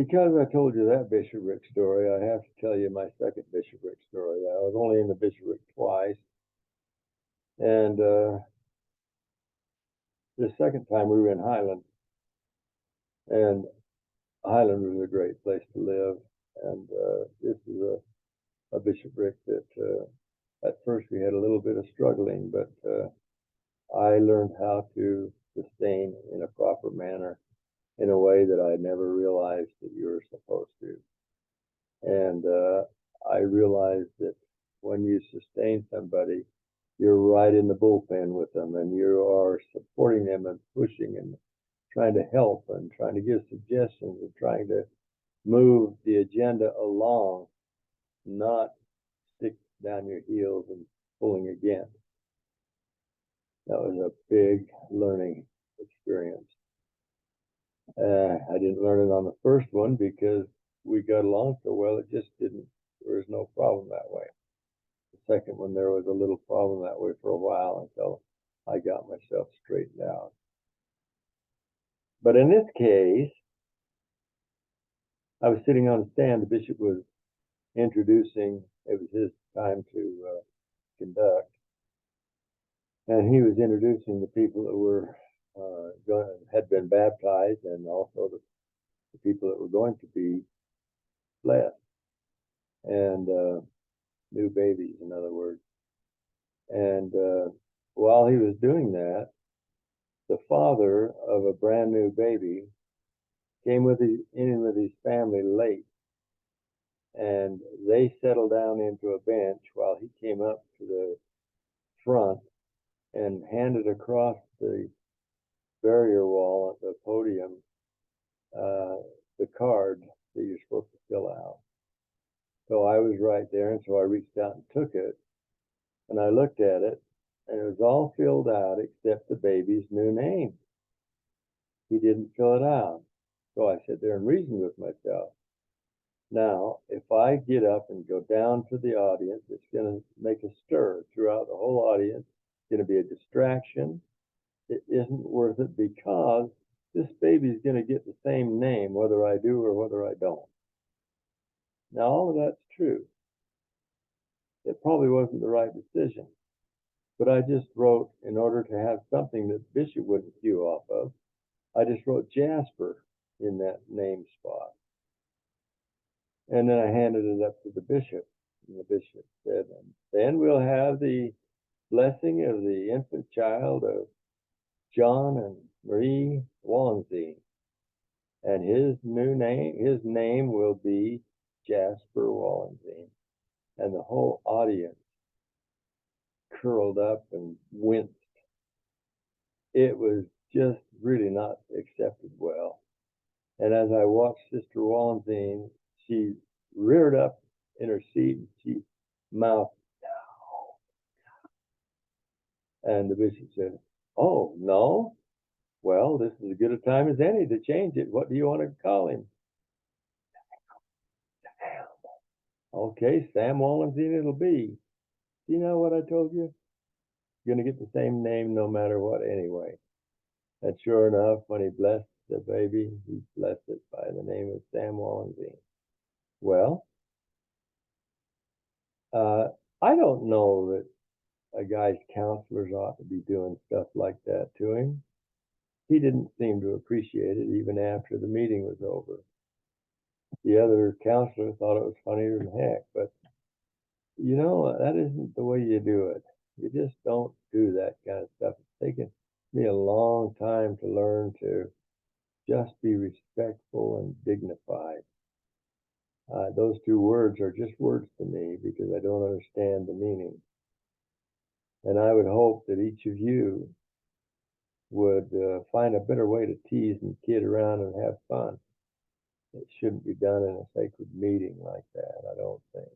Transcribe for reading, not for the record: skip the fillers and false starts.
Because I told you that bishopric story, I have to tell you my second bishopric story. I was only in the bishopric twice, and the second time we were in Highland, and Highland was a great place to live. And this is a bishopric that at first we had a little bit of struggling, but I learned how to sustain in a proper manner in a way that I never realized that you were supposed to. And I realized that when you sustain somebody, you're right in the bullpen with them, and you are supporting them and pushing and trying to help and trying to give suggestions and trying to move the agenda along, not stick down your heels and pulling against. That was a big learning experience. I didn't learn it on the first one because we got along so well. It just didn't, there was no problem that way. The second one, there was a little problem that way for a while until I got myself straightened out. But in this case, I was sitting on a stand. The bishop was introducing, it was his time to conduct. And he was introducing the people that were had been baptized, and also the people that were going to be blessed, and new babies, in other words. And while he was doing that, the father of a brand new baby came in with his family late, and they settled down into a bench while he came up to the front and handed across the barrier wall at the podium the card that you're supposed to fill out. So I was right there, and so I reached out and took it, and I looked at it, and it was all filled out except the baby's new name. He didn't fill it out. So I sat there and reasoned with myself. Now, if I get up and go down to the audience, it's going to make a stir throughout the whole audience. It's going to be a distraction. It isn't worth it because this baby's going to get the same name whether I do or whether I don't. Now, all of that's true. It probably wasn't the right decision. But I just wrote, in order to have something that Bishop wouldn't cue off of, I just wrote Jasper in that name spot. And then I handed it up to the bishop. And the bishop said, and then we'll have the blessing of the infant child of John and Marie Wallenstein. And his name will be Jasper Wallenstein. And the whole audience curled up and winced. It was just really not accepted well. And as I watched Sister Wallenstein, she reared up in her seat and she mouthed, no. And the bishop said, oh, no? Well, this is as good a time as any to change it. What do you want to call him? Okay, Sam Wallenstein it'll be. Do you know what I told you? You're going to get the same name no matter what anyway. And sure enough, when he blessed the baby, he blessed it by the name of Sam Wallenstein. Well, I don't know that a guy's counselors ought to be doing stuff like that to him. He didn't seem to appreciate it even after the meeting was over. The other counselor thought it was funnier than heck, but you know, that isn't the way you do it. You just don't do that kind of stuff. It's taken me a long time to learn to just be respectful and dignified. Those two words are just words to me because I don't understand the meaning. And I would hope that each of you would find a better way to tease and kid around and have fun. It shouldn't be done in a sacred meeting like that, I don't think.